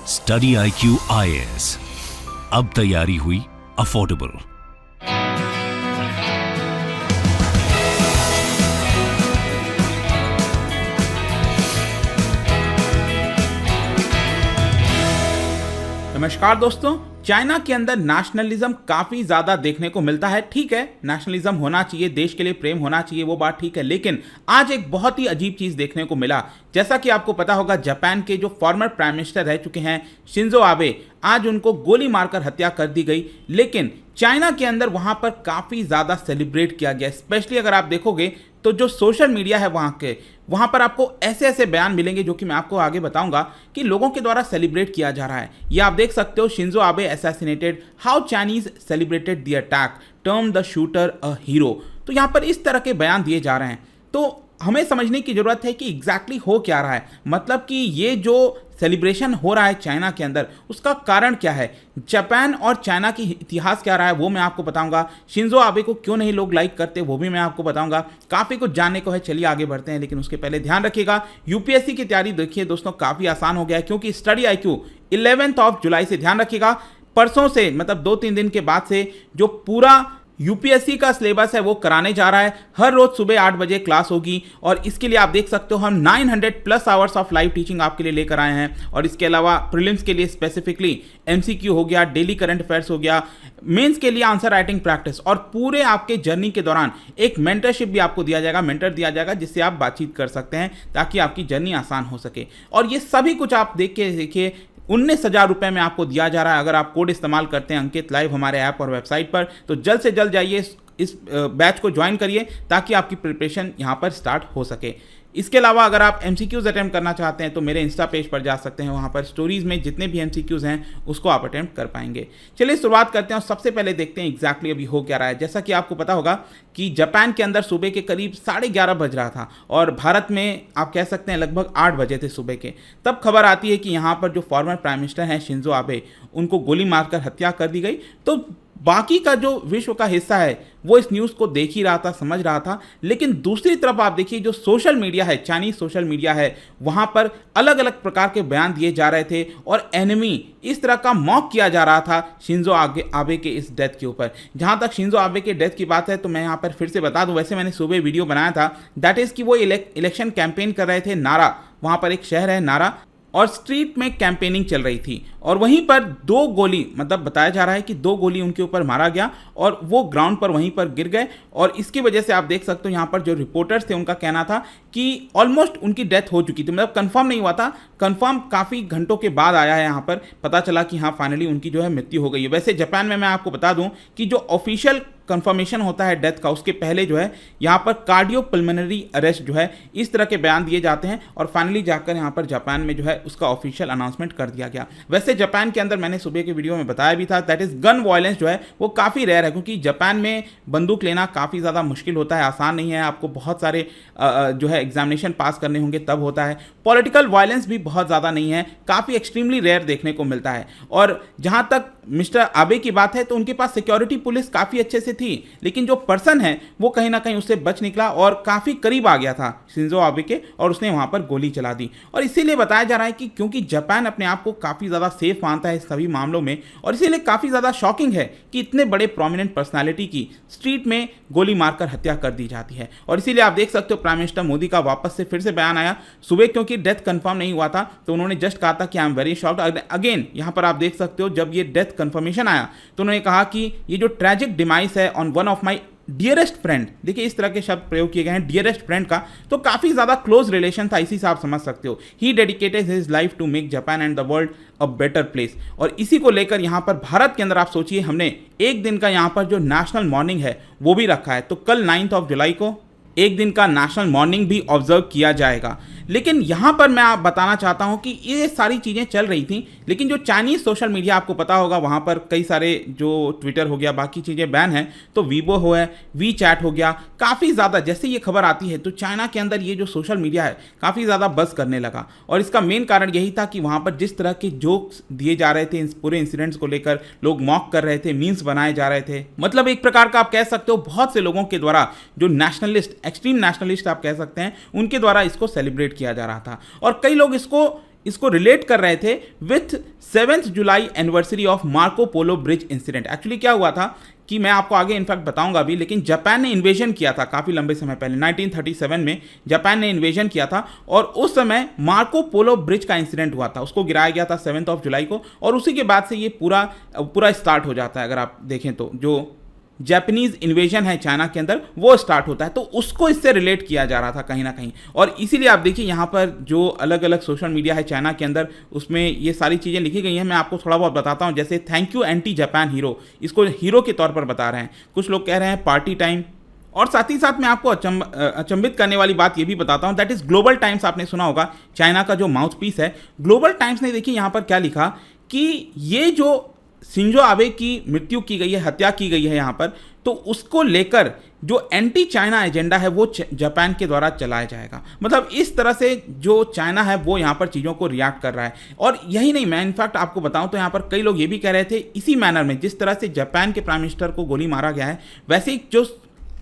Study IQ IAS, अब तैयारी हुई अफोर्डेबल। नमस्कार दोस्तों, चाइना के अंदर नेशनलिज्म काफी ज्यादा देखने को मिलता है। ठीक है, नेशनलिज्म होना चाहिए, देश के लिए प्रेम होना चाहिए, वो बात ठीक है, लेकिन आज एक बहुत ही अजीब चीज देखने को मिला। जैसा कि आपको पता होगा, जापान के जो फॉर्मर प्राइम मिनिस्टर रह चुके हैं शिंजो आबे, आज उनको गोली मारकर हत्या कर दी गई। लेकिन चाइना के अंदर वहां पर काफी ज्यादा सेलिब्रेट किया गया। स्पेशली अगर आप देखोगे तो जो सोशल मीडिया है वहां पर आपको ऐसे ऐसे बयान मिलेंगे जो कि मैं आपको आगे बताऊंगा कि लोगों के द्वारा सेलिब्रेट किया जा रहा है। ये आप देख सकते हो, Shinzo Abe assassinated, how Chinese celebrated the attack, term the shooter a hero. तो यहां पर इस तरह के बयान दिए जा रहे हैं। तो हमें समझने की जरूरत है कि एग्जैक्टली हो क्या रहा है, मतलब कि ये जो सेलिब्रेशन हो रहा है चाइना के अंदर, उसका कारण क्या है। जापान और चाइना की इतिहास क्या रहा है वो मैं आपको बताऊंगा। शिंजो आबे को क्यों नहीं लोग लाइक करते वो भी मैं आपको बताऊंगा। काफ़ी कुछ जानने को है, चलिए आगे बढ़ते हैं। लेकिन उसके पहले ध्यान रखिएगा, यूपीएससी की तैयारी देखिए दोस्तों, काफ़ी आसान हो गया है, क्योंकि स्टडी IQ 11 जुलाई से, ध्यान रखिएगा, परसों से, मतलब 2-3 दिन के बाद से जो पूरा यूपीएससी का सिलेबस है वो कराने जा रहा है। हर रोज सुबह 8 बजे क्लास होगी और इसके लिए आप देख सकते हो हम 900+ आवर्स ऑफ लाइव टीचिंग आपके लिए लेकर आए हैं। और इसके अलावा प्रीलिम्स के लिए स्पेसिफिकली MCQ हो गया, डेली करंट अफेयर्स हो गया, मेंस के लिए आंसर राइटिंग प्रैक्टिस, और पूरे आपके जर्नी के दौरान एक मेंटरशिप भी आपको दिया जाएगा, मेंटर दिया जाएगा, जिससे आप बातचीत कर सकते हैं ताकि आपकी जर्नी आसान हो सके। और ये सभी कुछ आप देखिए 19,000 रुपये में आपको दिया जा रहा है अगर आप कोड इस्तेमाल करते हैं अंकित लाइव हमारे ऐप और वेबसाइट पर। तो जल्द से जल्द जाइए, इस बैच को ज्वाइन करिए ताकि आपकी प्रिपरेशन यहाँ पर स्टार्ट हो सके। इसके अलावा अगर आप MCQs अटेम्प्ट करना चाहते हैं तो मेरे इंस्टा पेज पर जा सकते हैं, वहाँ पर स्टोरीज में जितने भी MCQs हैं उसको आप अटेम्प्ट कर पाएंगे। चलिए शुरुआत करते हैं और सबसे पहले देखते हैं एग्जैक्टली अभी हो क्या रहा है। जैसा कि आपको पता होगा कि जापान के अंदर सुबह के करीब 11:30 बज रहा था और भारत में आप कह सकते हैं लगभग 8 बजे थे सुबह के। तब खबर आती है कि यहाँ पर जो फॉर्मर प्राइम मिनिस्टर हैं शिंजो आबे, उनको गोली मारकर हत्या कर दी गई। तो बाकी का जो विश्व का हिस्सा है वो इस न्यूज़ को देख ही रहा था, समझ रहा था। लेकिन दूसरी तरफ आप देखिए जो सोशल मीडिया है, चाइनीज सोशल मीडिया है, वहाँ पर अलग अलग प्रकार के बयान दिए जा रहे थे और एनिमी इस तरह का मॉक किया जा रहा था शिंजो आबे के इस डेथ के ऊपर। जहाँ तक शिंजो आबे के डेथ की बात है तो मैं यहाँ पर फिर से बता दूँ, वैसे मैंने सुबह वीडियो बनाया था, दैट इज़ कि वो इलेक्शन कैंपेन कर रहे थे नारा, वहाँ पर एक शहर है नारा, और स्ट्रीट में कैंपेनिंग चल रही थी और वहीं पर 2 गोली, मतलब बताया जा रहा है कि 2 गोली उनके ऊपर मारा गया और वो ग्राउंड पर वहीं पर गिर गए। और इसकी वजह से आप देख सकते हो यहाँ पर जो रिपोर्टर्स थे उनका कहना था कि ऑलमोस्ट उनकी डेथ हो चुकी थी, मतलब कंफर्म नहीं हुआ था, कंफर्म काफ़ी घंटों के बाद आया है, यहाँ पर पता चला कि हाँ फाइनली उनकी जो है मृत्यु हो गई है। वैसे जापान में मैं आपको बता दूँ कि जो ऑफिशियल कंफर्मेशन होता है डेथ का, उसके पहले जो है यहाँ पर कार्डियोपल्मोनरी अरेस्ट जो है इस तरह के बयान दिए जाते हैं और फाइनली जाकर यहाँ पर जापान में जो है उसका ऑफिशियल अनाउंसमेंट कर दिया गया। वैसे जापान के अंदर मैंने सुबह के वीडियो में बताया भी था, दैट इज गन वायलेंस जो है वो काफ़ी रेयर है, क्योंकि जापान में बंदूक लेना काफ़ी ज़्यादा मुश्किल होता है, आसान नहीं है, आपको बहुत सारे जो है एग्जामिनेशन पास करने होंगे तब होता है। पॉलिटिकल वायलेंस भी बहुत ज़्यादा नहीं है, काफ़ी एक्सट्रीमली रेयर देखने को मिलता है। और जहाँ तक मिस्टर आबे की बात है तो उनके पास सिक्योरिटी पुलिस काफ़ी अच्छे से थी, लेकिन जो पर्सन है वो कहीं ना कहीं उससे बच निकला और काफ़ी करीब आ गया था शिंजो आबे के और उसने वहाँ पर गोली चला दी। और इसीलिए बताया जा रहा है कि क्योंकि जापान अपने आप को काफ़ी ज़्यादा सेफ मानता है इस सभी मामलों में, और इसीलिए काफ़ी ज़्यादा शॉकिंग है कि इतने बड़े प्रोमिनेंट पर्सनैलिटी की स्ट्रीट में गोली मारकर हत्या कर दी जाती है। और इसीलिए आप देख सकते हो प्राइम मिनिस्टर मोदी का वापस से फिर से बयान आया सुबह, क्योंकि डेथ कंफर्म नहीं हुआ था तो उन्होंने जस्ट कहा था कि I am very shocked. Again यहाँ पर आप देख सकते हो जब ये डेथ कंफर्मेशन आया तो उन्होंने कहा कि ये जो ट्रैजिक डिमाइस है on one of my dearest friend, देखिए इस तरह के शब्द प्रयोग किए गए हैं डियरेस्ट फ्रेंड का, तो काफ़ी ज़्यादा क्लोज रिलेशन था, इसी से आप समझ सकते हो। He dedicated his life to make Japan and the world a better place. और इसी को लेकर यहाँ पर भारत के अंदर आप सोचिए हमने एक दिन का यहाँ पर जो नेशनल मॉर्निंग है वो भी रखा है, तो कल 9 जुलाई को एक दिन का नेशनल मॉर्निंग भी ऑब्जर्व किया जाएगा। लेकिन यहाँ पर मैं आप बताना चाहता हूँ कि ये सारी चीज़ें चल रही थी, लेकिन जो चाइनीज़ सोशल मीडिया आपको पता होगा वहाँ पर कई सारे जो ट्विटर हो गया बाकी चीज़ें बैन हैं, तो वीबो हो है, WeChat हो गया, काफ़ी ज़्यादा जैसे ये खबर आती है तो चाइना के अंदर ये जो सोशल मीडिया है काफ़ी ज़्यादा बज़ करने लगा। और इसका मेन कारण यही था कि वहाँ पर जिस तरह के जोक्स दिए जा रहे थे इन पूरे इंसिडेंट्स को लेकर, लोग मॉक कर रहे थे, मीम्स बनाए जा रहे थे, मतलब एक प्रकार का आप कह सकते हो बहुत से लोगों के द्वारा जो नेशनलिस्ट, एक्सट्रीम नेशनलिस्ट आप कह सकते हैं, उनके द्वारा इसको सेलिब्रेट किया जा रहा था। और कई लोग इसको इसको रिलेट कर रहे थे with 7th July anniversary of Marco Polo bridge incident. Actually क्या हुआ था कि मैं आपको आगे इनफैक्ट बताऊंगा अभी, लेकिन जापान ने इन्वेजन किया था काफ़ी लंबे समय पहले, 1937 में जापान ने इन्वेजन किया था और उस समय मार्को पोलो ब्रिज का इंसिडेंट हुआ था, उसको गिराया गया था 7 जुलाई को, और उसी के बाद से ये पूरा स्टार्ट हो जाता है। अगर आप देखें तो जो जापानीज इन्वेजन है चाइना के अंदर वो स्टार्ट होता है, तो उसको इससे रिलेट किया जा रहा था कहीं ना कहीं। और इसीलिए आप देखिए यहाँ पर जो अलग अलग सोशल मीडिया है चाइना के अंदर, उसमें ये सारी चीज़ें लिखी गई हैं। मैं आपको थोड़ा बहुत बताता हूँ, जैसे thank you anti Japan hero, इसको हीरो के तौर पर बता रहे हैं, कुछ लोग कह रहे हैं पार्टी टाइम। और साथ ही साथ मैं आपको अचंभित करने वाली बात ये भी बताता हूँ, दैट इज ग्लोबल टाइम्स। आपने सुना होगा चाइना का जो माउथ पीस है ग्लोबल टाइम्स ने, देखिए यहाँ पर क्या लिखा कि ये जो शिंजो आबे की मृत्यु की गई है, हत्या की गई है यहाँ पर, तो उसको लेकर जो एंटी चाइना एजेंडा है वो जापान के द्वारा चलाया जाएगा। मतलब इस तरह से जो चाइना है वो यहाँ पर चीज़ों को रिएक्ट कर रहा है। और यही नहीं, मैं इनफैक्ट आपको बताऊं तो यहाँ पर कई लोग ये भी कह रहे थे इसी मैनर में, जिस तरह से जापान के प्राइम मिनिस्टर को गोली मारा गया है, वैसे ही जो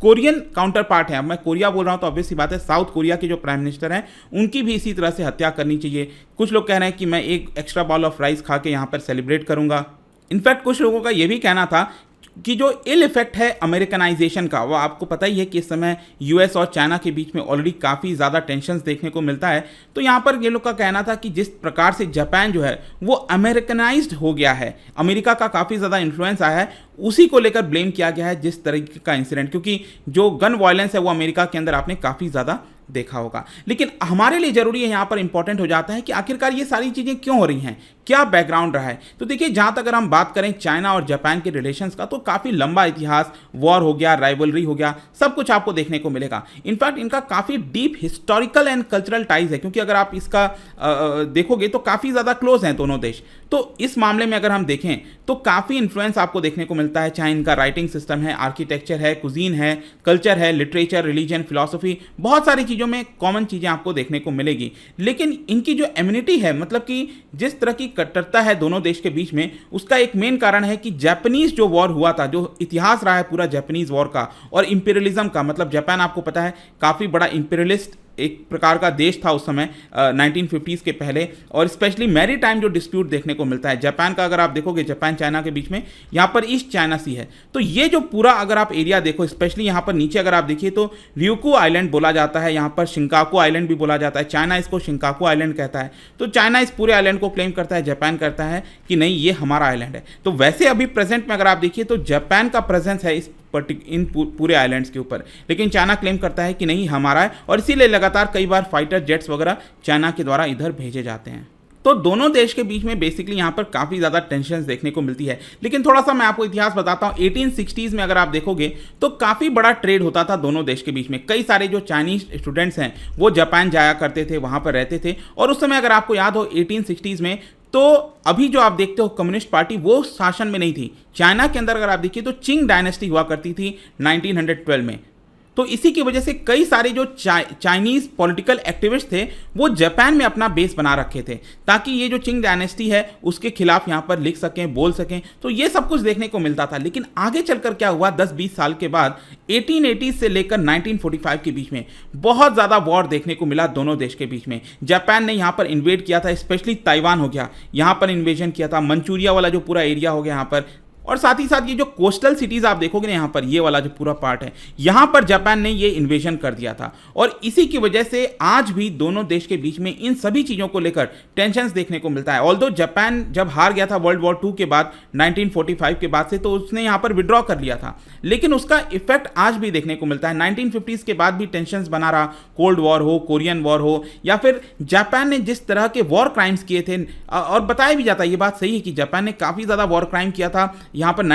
कोरियन काउंटर पार्ट है, अब मैं कोरिया बोल रहा हूँ तो ऑब्वियस सी बात है साउथ कोरिया के जो प्राइम मिनिस्टर हैं उनकी भी इसी तरह से हत्या करनी चाहिए। कुछ लोग कह रहे हैं कि मैं एक एक्स्ट्रा बॉल ऑफ राइस खा के यहाँ पर सेलिब्रेट करूँगा। इनफैक्ट कुछ लोगों का ये भी कहना था कि जो इल इफेक्ट है अमेरिकनाइजेशन का, वो आपको पता ही है कि इस समय यूएस और चाइना के बीच में ऑलरेडी काफ़ी ज़्यादा टेंशन्स देखने को मिलता है। तो यहाँ पर ये लोग का कहना था कि जिस प्रकार से जापान जो है वो अमेरिकनाइज्ड हो गया है, अमेरिका का काफ़ी ज़्यादा इन्फ्लुएंस आया है, उसी को लेकर ब्लेम किया गया है जिस तरीके का इंसिडेंट, क्योंकि जो गन वायलेंस है वो अमेरिका के अंदर आपने काफ़ी ज़्यादा देखा होगा। लेकिन हमारे लिए जरूरी है, यहाँ पर इंपॉर्टेंट हो जाता है कि आखिरकार ये सारी चीज़ें क्यों हो रही हैं, क्या बैकग्राउंड रहा है। तो देखिए, जहाँ तक अगर हम बात करें चाइना और जापान के रिलेशंस का, तो काफ़ी लंबा इतिहास, वॉर हो गया, राइवलरी हो गया, सब कुछ आपको देखने को मिलेगा। इनफैक्ट इनका काफ़ी deep historical and cultural ties है, क्योंकि अगर आप इसका देखोगे तो काफ़ी ज़्यादा क्लोज हैं दोनों देश। तो इस मामले में अगर हम देखें तो काफ़ी इन्फ्लुएंस आपको देखने को मिलता है, चाहे इनका राइटिंग सिस्टम है, आर्किटेक्चर है, कुजीन है, कल्चर है, लिटरेचर, रिलीजन, फिलॉसफी, बहुत सारी चीज़ों में कॉमन चीज़ें आपको देखने को मिलेगी। लेकिन इनकी जो एम्यूनिटी है, मतलब कि जिस तरह की कट्टरता है दोनों देश के बीच में, उसका एक मेन कारण है कि जापानीज जो वॉर हुआ था, जो इतिहास रहा है पूरा जापानीज वॉर का और इंपीरियलिज्म का, मतलब जापान आपको पता है काफ़ी बड़ा इंपीरियलिस्ट एक प्रकार का देश था उस समय 1950s के पहले, और स्पेशली मैरी टाइम जो डिस्प्यूट देखने को मिलता है जापान का, अगर आप देखोगे जापान चाइना के बीच में, यहाँ पर ईस्ट चाइना सी है। तो ये जो पूरा अगर आप एरिया देखो, स्पेशली यहाँ पर नीचे अगर आप देखिए तो ryukyu आइलैंड बोला जाता है, यहाँ पर शिंकाकू आइलैंड भी बोला जाता है, चाइना इसको शिंकाकू आइलैंड कहता है। तो चाइना इस पूरे आइलैंड को क्लेम करता है, जापान करता है कि नहीं ये हमारा आइलैंड है। तो वैसे अभी प्रेजेंट में अगर आप देखिए तो जापान का प्रेजेंस है इन पूरे आइलैंड्स के ऊपर, लेकिन चाइना क्लेम करता है कि नहीं हमारा है, और इसीलिए लगातार कई बार फाइटर जेट्स वगैरह चाइना के द्वारा इधर भेजे जाते हैं। तो दोनों देश के बीच में बेसिकली यहाँ पर काफ़ी ज़्यादा टेंशन देखने को मिलती है। लेकिन थोड़ा सा मैं आपको इतिहास बताता हूँ, 1860s में अगर आप देखोगे तो काफ़ी बड़ा ट्रेड होता था दोनों देश के बीच में। कई सारे जो चाइनीज स्टूडेंट्स हैं वो जापान जाया करते थे, वहाँ पर रहते थे, और उस समय अगर आपको याद हो 1860s में, तो अभी जो आप देखते हो कम्युनिस्ट पार्टी वो शासन में नहीं थी। चाइना के अंदर अगर आप देखिए तो चिंग डायनेस्टी हुआ करती थी 1912 में। तो इसी की वजह से कई सारे जो चाइनीज पॉलिटिकल एक्टिविस्ट थे वो जापान में अपना बेस बना रखे थे, ताकि ये जो चिंग डायनेस्टी है उसके खिलाफ यहाँ पर लिख सकें, बोल सकें। तो ये सब कुछ देखने को मिलता था। लेकिन आगे चलकर क्या हुआ, 10-20 साल के बाद 1880 से लेकर 1945 के बीच में बहुत ज़्यादा वॉर देखने को मिला दोनों देश के बीच में। जापान ने यहाँ पर इन्वेड किया था, स्पेशली ताइवान हो गया, यहाँ पर इन्वेजन किया था, मंचूरिया वाला जो पूरा एरिया हो गया यहाँ पर, और साथ ही साथ ये जो कोस्टल सिटीज़ आप देखोगे ना यहाँ पर, ये वाला जो पूरा पार्ट है, यहाँ पर जापान ने ये इन्वेजन कर दिया था। और इसी की वजह से आज भी दोनों देश के बीच में इन सभी चीज़ों को लेकर टेंशन्स देखने को मिलता है। ऑल्दो जापान जब हार गया था वर्ल्ड वॉर 2 के बाद 1945 के बाद से, तो उसने यहाँ पर विड्रॉ कर लिया था, लेकिन उसका इफेक्ट आज भी देखने को मिलता है। 1950s के बाद भी टेंशन्स बना रहा, कोल्ड वॉर हो, कोरियन वॉर हो, या फिर जापान ने जिस तरह के वॉर क्राइम्स किए थे, और बताया भी जाता है, ये बात सही है कि जापान ने काफ़ी ज़्यादा वॉर क्राइम किया था यहाँ पर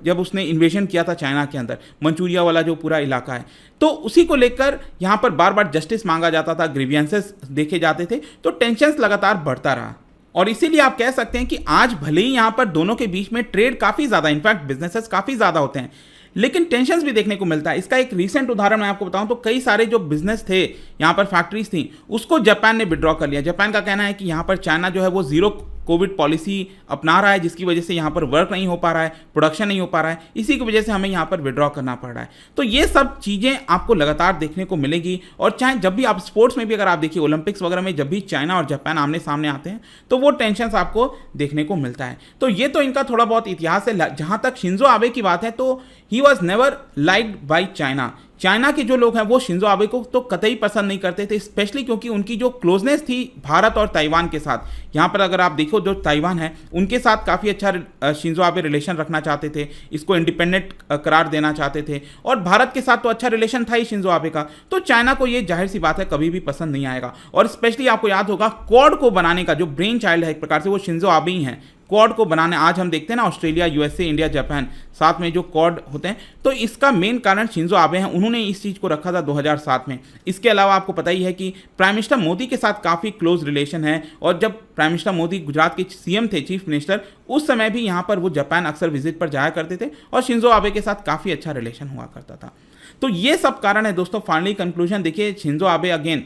जब उसने इन्वेजन किया था चाइना के अंदर, मंचूरिया वाला जो पूरा इलाका है। तो उसी को लेकर यहाँ पर बार बार जस्टिस मांगा जाता था, ग्रीवियंसेस देखे जाते थे, तो टेंशन्स लगातार बढ़ता रहा। और इसीलिए आप कह सकते हैं कि आज भले ही यहाँ पर दोनों के बीच में ट्रेड काफ़ी ज़्यादा, इनफैक्ट बिजनेसेस काफ़ी ज़्यादा होते हैं, लेकिन टेंशन्स भी देखने को मिलता है। इसका एक रीसेंट उदाहरण मैं आपको बताऊं तो कई सारे जो बिजनेस थे यहाँ पर, फैक्ट्रीज थी, उसको जापान ने विड्रॉ कर लिया। जापान का कहना है कि यहाँ पर चाइना जो है वो जीरो कोविड पॉलिसी अपना रहा है, जिसकी वजह से यहाँ पर वर्क नहीं हो पा रहा है, प्रोडक्शन नहीं हो पा रहा है, इसी की वजह से हमें यहाँ पर विड्रॉ करना पड़ रहा है। तो ये सब चीज़ें आपको लगातार देखने को मिलेगी। और चाहे जब भी आप स्पोर्ट्स में भी अगर आप देखिए, ओलंपिक्स वगैरह में जब भी चाइना और जापान आमने सामने आते हैं तो वो टेंशन आपको देखने को मिलता है। तो ये तो इनका थोड़ा बहुत इतिहास है। जहाँ तक शिंजो आबे की बात है तो he was never liked by China. China के जो लोग हैं वो शिंजो आबे को तो कतई पसंद नहीं करते थे, स्पेशली क्योंकि उनकी जो क्लोजनेस थी भारत और ताइवान के साथ। यहाँ पर अगर आप देखो, जो ताइवान है उनके साथ काफ़ी अच्छा शिंजो आबे रिलेशन रखना चाहते थे, इसको इंडिपेंडेंट करार देना चाहते थे, और भारत के साथ तो अच्छा रिलेशन था ही शिंजो आबे का। तो चाइना को ये जाहिर सी बात है कभी भी पसंद नहीं आएगा। और स्पेशली आपको याद होगा, क्वाड को बनाने का जो ब्रेन चाइल्ड है एक प्रकार से वो शिंजो आबे ही हैं। क्वाड को बनाने, आज हम देखते हैं ना ऑस्ट्रेलिया, यूएसए, इंडिया, जापान साथ में जो क्वाड होते हैं, तो इसका मेन कारण शिंजो आबे हैं। उन्होंने इस चीज़ को रखा था 2007 में। इसके अलावा आपको पता ही है कि प्राइम मिनिस्टर मोदी के साथ काफ़ी क्लोज रिलेशन है, और जब प्राइम मिनिस्टर मोदी गुजरात के सीएम थे, चीफ मिनिस्टर, उस समय भी यहाँ पर वो जापान अक्सर विजिट पर जाया करते थे और शिंजो आबे के साथ काफ़ी अच्छा रिलेशन हुआ करता था। तो ये सब कारण है दोस्तों। फाइनली कंक्लूजन देखिए, Shinzo Abe again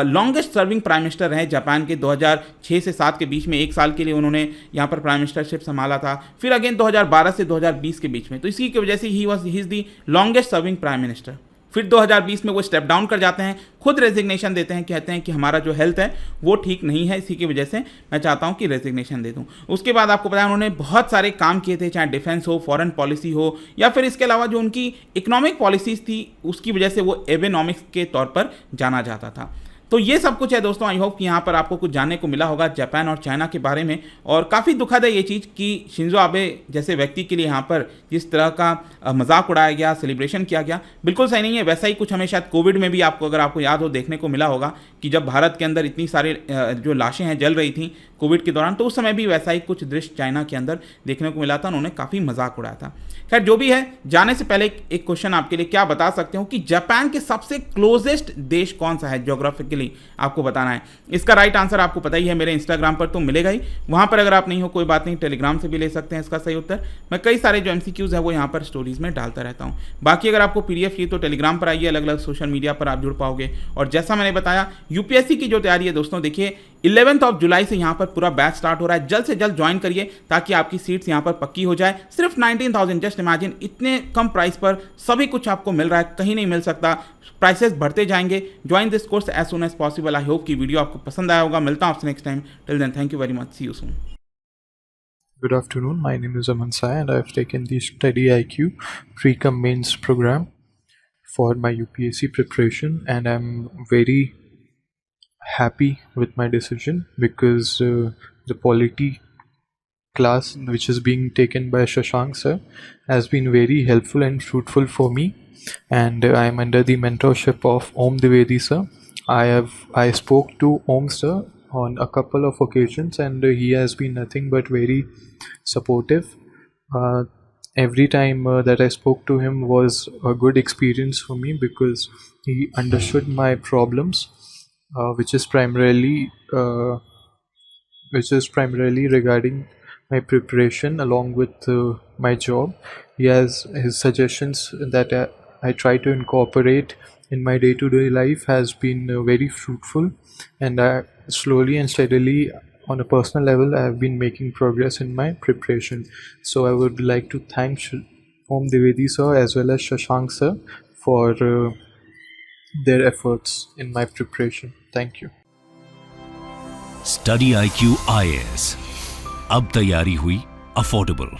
longest serving prime minister रहे जापान के। 2006 से 7 के बीच में 1 साल के लिए उन्होंने यहाँ पर प्राइम मिनिस्टरशिप संभाला था, फिर अगेन 2012 से 2020 के बीच में। तो इसी की वजह से he is the longest serving prime minister. फिर 2020 में वो स्टेप डाउन कर जाते हैं, खुद रेजिग्नेशन देते हैं, कहते हैं कि हमारा जो हेल्थ है वो ठीक नहीं है, इसी की वजह से मैं चाहता हूं कि रेजिग्नेशन दे दूं। उसके बाद आपको पता है उन्होंने बहुत सारे काम किए थे, चाहे डिफेंस हो, फॉरेन पॉलिसी हो, या फिर इसके अलावा जो उनकी इकोनॉमिक पॉलिसीज थी उसकी वजह से वो एबेनॉमिक्स के तौर पर जाना जाता था। तो ये सब कुछ है दोस्तों। आई होप कि यहाँ पर आपको कुछ जानने को मिला होगा जापान और चाइना के बारे में। और काफ़ी दुखद है ये चीज़ कि शिंजो आबे जैसे व्यक्ति के लिए यहाँ पर जिस तरह का मजाक उड़ाया गया, सेलिब्रेशन किया गया, बिल्कुल सही नहीं है। वैसा ही कुछ हमें शायद कोविड में भी अगर आपको याद हो, देखने को मिला होगा कि जब भारत के अंदर इतनी सारे जो लाशें हैं जल रही थी कोविड के दौरान, तो उस समय भी वैसा ही कुछ दृश्य चाइना के अंदर देखने को मिला था। उन्होंने काफ़ी मजाक उड़ाया था। खैर जो भी है, जाने से पहले एक क्वेश्चन आपके लिए, क्या बता सकते हो कि जापान के सबसे क्लोजेस्ट देश कौन सा है? ज्योग्राफिकली आपको बताना है। इसका राइट आंसर आपको पता ही है, मेरे इंस्टाग्राम पर तो मिलेगा ही। वहां पर अगर आप नहीं हो कोई बात नहीं, टेलीग्राम से भी ले सकते हैं इसका सही उत्तर। मैं कई सारे जो MCQs है वो यहाँ पर स्टोरीज में डालता रहता हूँ। बाकी अगर आपको PDF चाहिए तो टेलीग्राम पर आइए, अलग अलग सोशल मीडिया पर आप जुड़ पाओगे। और जैसा मैंने बताया, UPSC की जो तैयारी है दोस्तों, देखिए 11 जुलाई से यहाँ पर पूरा बैच स्टार्ट हो रहा है। जल्द से जल्द ज्वाइन करिए ताकि आपकी सीट्स यहाँ पर पक्की हो जाए। सिर्फ 19,000, जस्ट इमेजिन, इतने कम प्राइस पर सभी कुछ आपको मिल रहा है, कहीं नहीं मिल सकता। प्राइसेस बढ़ते जाएंगे। Join this course as soon as possible. I hope कि वीडियो आपको पसंद आया होगा। मिलता हूँ आपसे next time. Till then, thank you very much, see you soon. Good afternoon, my name is Aman Sai and I have taken the Study IQ Pre-Com Mains program for my UPSC preparation, and I'm very happy with my decision because the polity class which is being taken by Shashank sir has been very helpful and fruitful for me, and I am under the mentorship of Om Dwivedi sir. I spoke to Om sir on a couple of occasions and he has been nothing but very supportive. Every time that I spoke to him was a good experience for me because he understood my problems, which is primarily regarding my preparation along with my job. He has his suggestions that I try to incorporate in my day-to-day life has been very fruitful, and slowly and steadily on a personal level I have been making progress in my preparation. So I would like to thank Om Dwivedi sir as well as Shashank sir for their efforts in my preparation. Thank you. Study IQ IAS, अब तैयारी हुई affordable.